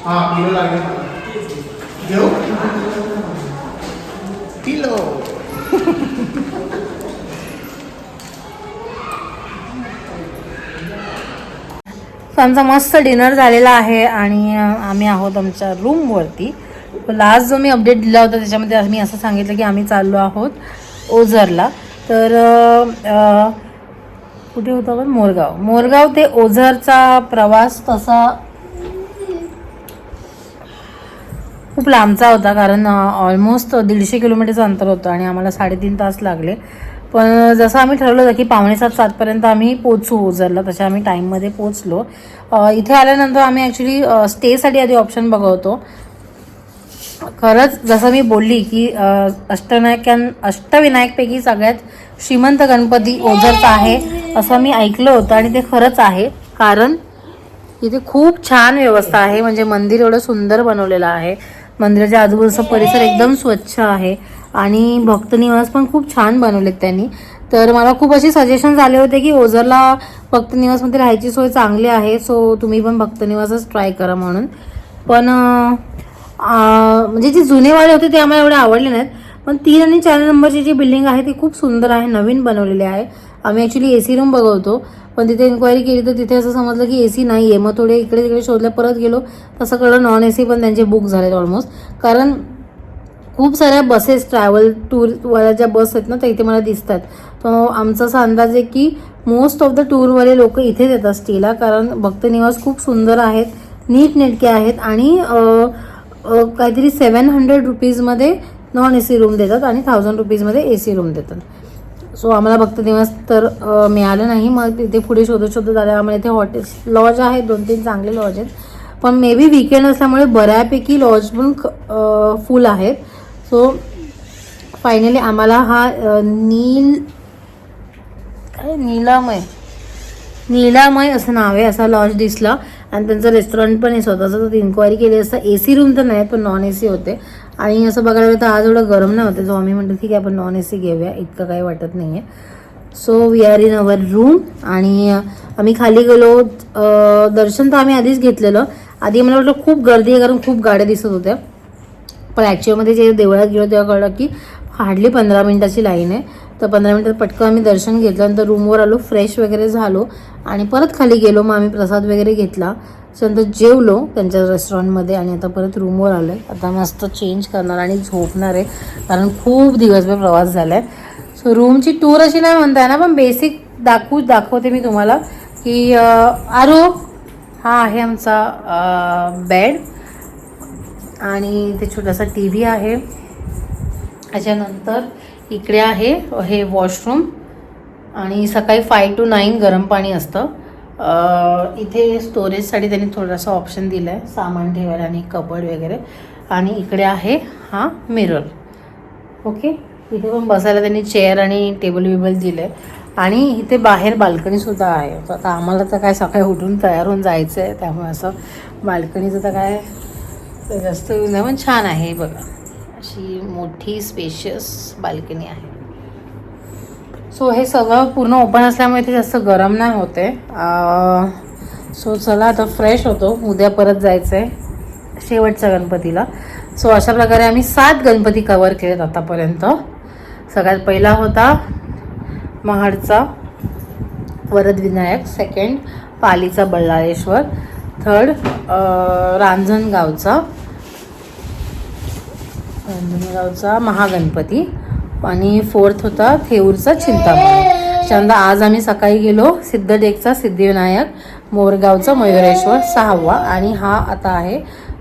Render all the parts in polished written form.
हां पिलो लागेल घेऊ पिलो. तर आमचा मस्त डिनर झालेला आहे आणि आम्ही आहोत आमच्या रूमवरती. लास्ट जो मी अपडेट दिला होता त्याच्यामध्ये मी असं सांगितलं की आम्ही चाललो आहोत ओझरला. तर कुठे होतो आपण, मोरगाव ते ओझरचा प्रवास तसा खूप लांबचा होता, कारण ऑलमोस्ट 150 किलोमीटरचं अंतर होतं आणि आम्हाला 3.5 तास लागले. पण जसं आम्ही ठरवलं होतं की 6:45-7पर्यंत आम्ही पोचू ओझरला, तशा आम्ही टाईममध्ये पोचलो. इथे आल्यानंतर आम्ही ॲक्च्युली स्टेसाठी आधी ऑप्शन बघवतो. खरंच जसं मी बोलली की अष्टविनायकपैकी सगळ्यात श्रीमंत गणपती ओझरचा आहे असं मी ऐकलं होतं आणि ते खरंच आहे. कारण इथे खूप छान व्यवस्था आहे. म्हणजे मंदिर एवढं सुंदर बनवलेलं आहे, मंदिराच्या आजूबाजूचा परिसर एकदम स्वच्छ आहे आणि भक्तनिवास पण खूप छान बनवलेत त्यांनी. तर मला खूप असे सजेशन्स आले होते की ओझरला भक्तनिवासमध्ये राहायची सोय चांगली आहे, सो तुम्ही पण भक्तनिवासच ट्राय करा म्हणून. पण म्हणजे जे जुनेवाले होते ते आम्हाला एवढे आवडले नाहीत. पण 3 आणि 4 नंबरची जी बिल्डिंग आहे ती खूप सुंदर आहे, नवीन बनवलेली आहे. आम्ही ॲक्च्युली AC रूम बघवतो, पण तिथे इन्क्वायरी केली तर तिथे असं समजलं की AC नाही आहे. मग थोडे इकडे तिकडे शोधलं, परत गेलो तसं कळलं नॉन AC पण त्यांचे बुक झालेत ऑलमोस्ट. कारण खूप साऱ्या बसेस ट्रॅव्हल टूरवाल्या ज्या बस आहेत ना त्या इथे मला दिसतात. तर आमचा असा अंदाज आहे की मोस्ट ऑफ द टूरवाले लोक इथेच येतात स्टेला, कारण भक्तनिवास खूप सुंदर आहेत, नीटनेटके आहेत आणि काहीतरी 700 रुपीजमध्ये नॉन AC रूम देतात आणि 1000 रुपीजमध्ये AC रूम देतात. सो आम्हाला भक्तनिवास तर मिळालं नाही. मग तिथे पुढे शोधत आलं. आम्हाला इथे हॉटेल्स लॉज आहेत, 2-3 चांगले लॉज आहेत, पण मे बी वीकेंड असल्यामुळे बऱ्यापैकी लॉज पण फुल आहेत. सो फायनली आम्हाला हा नीलामय असं नाव आहे असा लॉज दिसला आणि त्यांचं रेस्टॉरंट पण आहे स्वतःचं. तर इन्क्वायरी केली असता AC रूम तर नाही पण नॉन AC होते. आणि असं बघायला गेलं तर आज एवढं गरम नाही होते, जो आम्ही म्हटलं ठीक आहे आपण नॉन AC घेऊया, इतकं काही वाटत नाही आहे. So we are in our room आणि आम्ही खाली गेलो. दर्शन तर आम्ही आधीच घेतलेलं. आधी मला वाटलं खूप गर्दी आहे कारण खूप गाड्या दिसत होत्या, पण ॲक्च्युअलमध्ये जे देवळात गेलो तेव्हा कळलं की हार्डली 15 मिनिटाची लाईन आहे. तर 15 मिनिटात पटकन आम्ही दर्शन घेतलं, नंतर रूमवर आलो, फ्रेश वगैरे झालो आणि परत खाली गेलो. मग आम्ही प्रसाद वगैरे घेतला, त्याच्यानंतर जेवलो त्यांच्या रेस्टॉरंटमध्ये आणि आता परत रूमवर आलो आहे. आता मस्त चेंज करणार आणि झोपणार आहे कारण खूप दिवसभर प्रवास झाला आहे. सो रूमची टूर अशी नाही म्हणताय ना, पण बेसिक दाखवते मी तुम्हाला की हा आहे आमचा बेड आणि ते छोटासा TV आहे. त्याच्यानंतर इकडे आहे हे वॉशरूम आणि सकाळी 5 to 9 गरम पाणी असतं. इथे स्टोरेजसाठी त्यांनी थोडासा ऑप्शन दिला आहे सामान ठेवायला आणि कबर्ड वगैरे. आणि इकडे आहे हा मिरर. ओके, इथे पण बसायला त्यांनी चेअर आणि टेबल दिलं आहे आणि इथे बाहेर बाल्कनीसुद्धा आहे. तर आता आम्हाला तर काय सकाळी उठून तयार होऊन जायचं आहे, त्यामुळे असं बाल्कनीचं तर काय जास्त यूज नाही, पण छान आहे. बघा अशी मोठी स्पेशियस बाल्कनी आहे. सो हे सगळं पूर्ण ओपन असल्यामुळे इथे जास्त गरम नाही होते. सो चला आता फ्रेश होतो, उद्या परत जायचं आहे शेवटच्या गणपतीला. सो अशा प्रकारे आम्ही 7 गणपती कवर केलेत आतापर्यंत. सगळ्यात पहिला होता महाडचा वरदविनायक, सेकंड पालीचा बल्लाळेश्वर, थर्ड रांजणगावचा महागणपती आणि फोर्थ होता थेऊरचा चिंतामणी. त्यानंतर आज आम्ही सकाळी गेलो सिद्धटेकचा सिद्धिविनायक, मोरगावचा मयुरेश्वर 6वा आणि हा आता आहे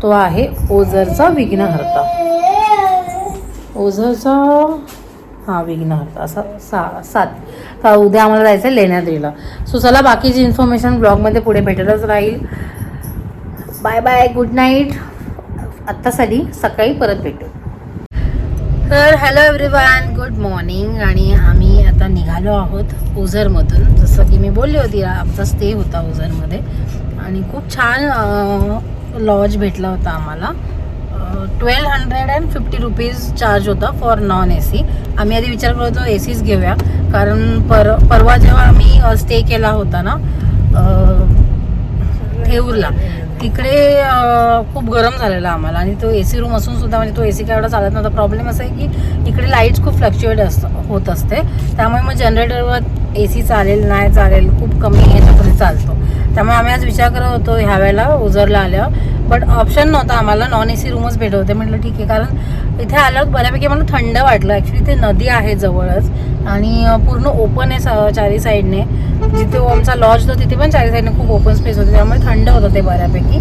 तो आहे ओझरचा विघ्नहर्ता. विघ्नहर्ता असा 7. तर उद्या आम्हाला जायचं आहे लेण्याद्रीला. सो चला बाकीची इन्फॉर्मेशन ब्लॉगमध्ये पुढे भेटतच राहील. Bye bye, good night. आत्तासाठी सकाळी परत भेटू. तर हॅलो एव्हरीवन, गुड मॉर्निंग. आणि आम्ही आता निघालो आहोत ओझरमधून. जसं की मी बोलली होती आमचा स्टे होता ओझरमध्ये आणि खूप छान लॉज भेटला होता आम्हाला. 1250 रुपीज चार्ज होता फॉर नॉन AC. आम्ही आधी विचार करत होतो ACच घेऊया, कारण परवा जेव्हा आम्ही स्टे केला होता ना ठेऊरला. तिकडे खूप गरम झालेलं आम्हाला आणि तो AC रूम असून सुद्धा म्हणजे तो AC काय एवढा चालत नव्हता. प्रॉब्लेम असा आहे की इकडे लाईट्स खूप फ्लक्च्युएट होत असते, त्यामुळे मग जनरेटरवर AC चालेल नाही चालेल खूप कमी ह्याच्यामध्ये चालतो. त्यामुळे आम्ही आज विचार करत होतो ह्या वेळेला ओझरला आल्यावर, बट ऑप्शन नव्हता आम्हाला. नॉन AC रूमच भेटत होते. म्हटलं ठीक आहे, कारण इथे आल्यावर बऱ्यापैकी मला थंड वाटलं. ॲक्च्युली ते नदी आहे जवळच आणि पूर्ण ओपन आहे चारी साईडने. जिथे आमचा लॉज होता तिथे पण चारी साईडने खूप ओपन स्पेस होते, त्यामुळे थंड होतं ते बऱ्यापैकी.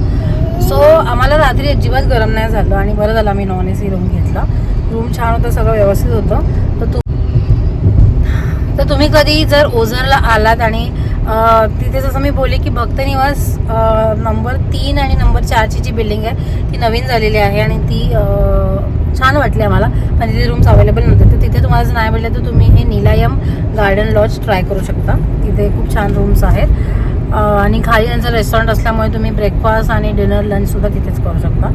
सो आम्हाला रात्री अजिबात गरम नाही झालं आणि बरं झालं आम्ही नॉन AC रूम घेतला. रूम छान होतं, सगळं व्यवस्थित होतं. तर तुम्ही कधी जर ओझरला आलात आणि तिथे जसं मी बोलले की भक्त निवास नंबर 3 आणि नंबर 4ची जी बिल्डिंग आहे ती नवीन झालेली आहे आणि ती छान वाटली आम्हाला, पण तिथे रूम्स अवेलेबल नव्हते. तर तिथे तुम्हाला जर नाही भेटले तर तुम्ही हे निलायम गार्डन लॉज ट्राय करू शकता. तिथे खूप छान रूम्स आहेत आणि खाली त्यांचं रेस्टॉरंट असल्यामुळे तुम्ही ब्रेकफास्ट आणि डिनर लंचसुद्धा तिथेच करू शकता.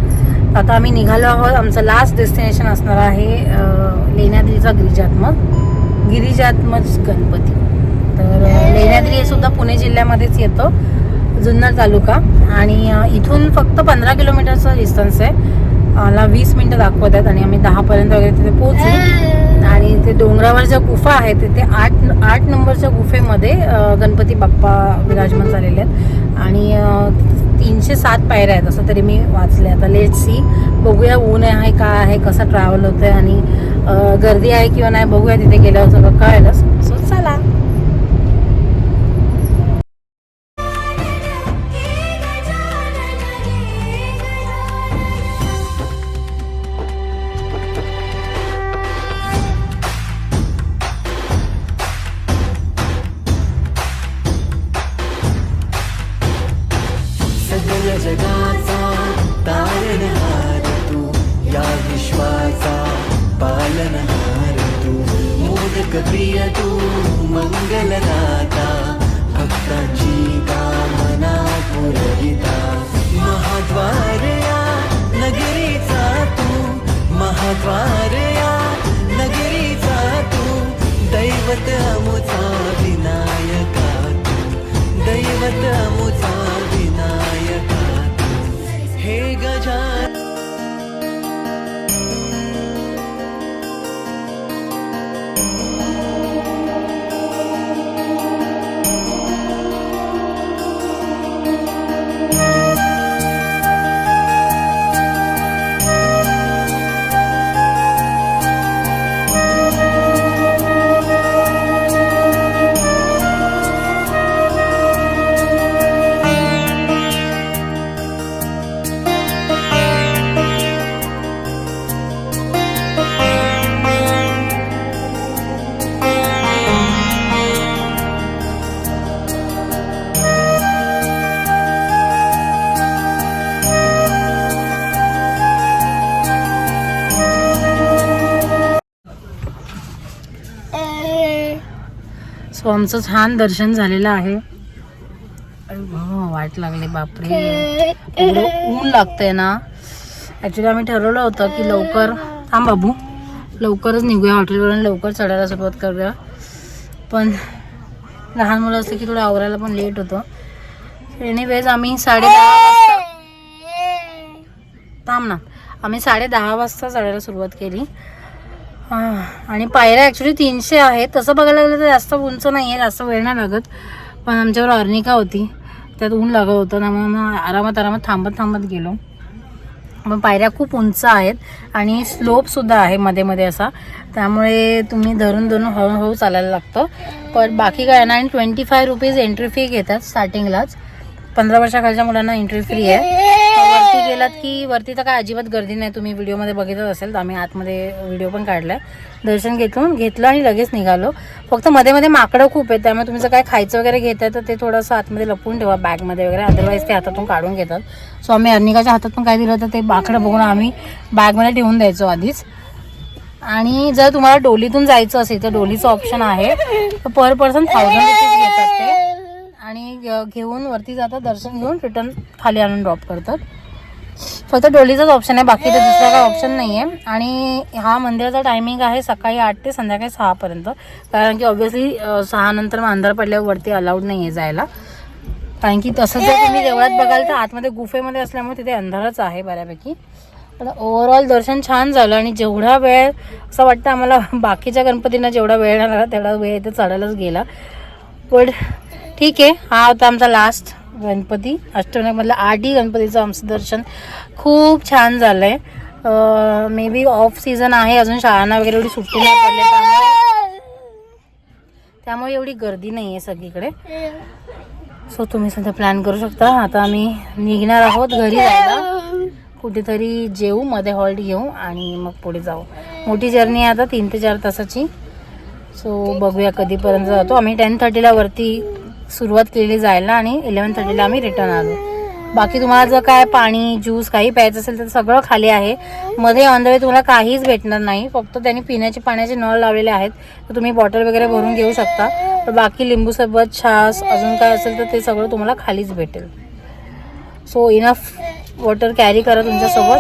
आता आम्ही निघालो आहोत. आमचं लास्ट डेस्टिनेशन असणार आहे लेण्याद्रीचा गिरिजात्मज गणपती. तर लेण्याद्री हे सुद्धा पुणे जिल्ह्यामध्येच येतं, जुन्नर तालुका, आणि इथून फक्त 15 किलोमीटरचं डिस्टन्स आहे. मला 20 मिनटं दाखवत आहेत आणि आम्ही 10पर्यंत वगैरे तिथे पोहोचू. आणि ते डोंगरावर ज्या गुफा आहेत तिथे 8 नंबरच्या गुफेमध्ये गणपती बाप्पा विराजमान झालेले आहेत आणि 307 पायऱ्या आहेत असं तरी मी वाचले. आता लेट्स सी, बघूया ऊन आहे काय आहे, कसं ट्रॅव्हल होतं आहे आणि गर्दी आहे किंवा नाही बघूया. तिथे गेल्यावर सगळं कळेलच. सो चला. जगाचा तारणहार तू, या विश्वाचा पालनहार तू, मोदक प्रिय तू, मंगलदाता, भक्तांची कामना पुरविता, महाद्वार या नगरीचा तू, महाद्वार या नगरीचा तू, दैवत अमुचा विनायका तू, दैवत अमुचा विनायका तू, हे गजानन. सो आमचं छान दर्शन झालेलं आहे. वाट लागली बापरे, एवढं ऊन लागतंय ना. ॲक्च्युली आम्ही ठरवलं होतं की लवकर थांब बाबू, लवकरच निघूया हॉटेलवरून, लवकर चढायला सुरुवात करूया. पण लहान मुलं असते की थोडं आवरायला पण लेट होतं. एनिवेज आम्ही 10:30 वाजता थांब ना, आम्ही 10:30 वाजता चढायला सुरुवात केली. आणि पायऱ्या ॲक्च्युली 300 आहेत. तसं बघायला गेलं तर जास्त उंच नाही आहे, जास्त वेळ नाही लागत. पण आमच्यावर अर्निका होती, त्यात ऊन लागत होतं, त्यामुळे मग आरामात थांबत गेलो. पण पायऱ्या खूप उंच आहेत आणि स्लोपसुद्धा आहे मध्ये असा, त्यामुळे तुम्ही धरून हळूहळू चालायला लागतं. पण बाकी काय नाही. 25 रुपीज एंट्री फी घेतात स्टार्टिंगलाच. 15 वर्षाखालच्या मुलांना एंट्री फ्री आहे. वरती गेलात की वरती तर काय अजिबात गर्दी नाही. तुम्ही व्हिडिओमध्ये बघितलं असेल तर आम्ही आतमध्ये व्हिडिओ पण काढलाय. दर्शन घेतलं आणि लगेच निघालो. फक्त मध्ये माकडं खूप आहेत, त्यामुळे तुम्ही जर काय खायचं वगैरे घेताय तर ते थोडंसं आतमध्ये लपवून ठेवा बॅगमध्ये वगैरे, अदरवाईज ते हातातून काढून घेतात. सो आम्ही अर्निकाच्या हातात पण काय दिलं तर ते माकडं बघून आम्ही बॅगमध्ये ठेवून द्यायचो आधीच. आणि जर तुम्हाला डोलीतून जायचं असेल तर डोलीचं ऑप्शन आहे. तर पर पर्सन 1000 रुपीज घेतात ते आणि घेऊन वरती जातात, दर्शन घेऊन रिटर्न खाली आणून ड्रॉप करतात. फक्त डोलीचाच ऑप्शन आहे, बाकी तर दुसरा काही ऑप्शन नाही आहे. आणि हा मंदिराचा टायमिंग आहे सकाळी 8 ते संध्याकाळी 6 पर्यंत, कारण की ऑब्व्हियसली 6 नंतर मग अंधार पडल्यावर वरती अलाउड नाही आहे जायला. कारण की तसं जर तुम्ही देवळात बघाल तर आतमध्ये गुफेमध्ये असल्यामुळे तिथे अंधारच आहे बऱ्यापैकी. पण ओव्हरऑल दर्शन छान झालं आणि जेवढा वेळ असं वाटतं आम्हाला बाकीच्या गणपतींना जेवढा वेळ लागला तेवढा वेळ इथे चढायलाच गेला. पण ठीक आहे, हा होता आमचा लास्ट गणपती. अष्टविनायकमधलं 8 गणपतीचं आमचं दर्शन खूप छान झालं आहे. मे बी ऑफ सीझन आहे, अजून शाळांना वगैरे एवढी सुट्टी नाही पडली, त्यामुळे एवढी गर्दी नाही आहे सगळीकडे. सो तुम्ही सध्या प्लॅन करू शकता. आता आम्ही निघणार आहोत घरी जायला. कुठेतरी जेऊ, मध्ये हॉल्ट घेऊ आणि मग पुढे जाऊ. मोठी जर्नी आहे आता 3 ते 4 तासाची. सो बघूया कधीपर्यंत जातो. आम्ही 10:30ला वरती सुरुवात केली जायला आणि 11:30ला आम्ही रिटर्न आलो. बाकी तुम्हाला जर काय पाणी ज्यूस काही प्यायचं असेल तर सगळं खाली आहे. मध्ये ऑन द वे तुम्हाला काहीच भेटणार नाही, फक्त त्यांनी पिण्याचे पाण्याचे नळ लावलेले आहेत, तर तुम्ही बॉटल वगैरे भरून घेऊ शकता. तर बाकी लिंबू सरबत, छास, अजून काय असेल तर ते सगळं तुम्हाला खालीच भेटेल. सो इनफ वॉटर कॅरी करा तुमच्यासोबत.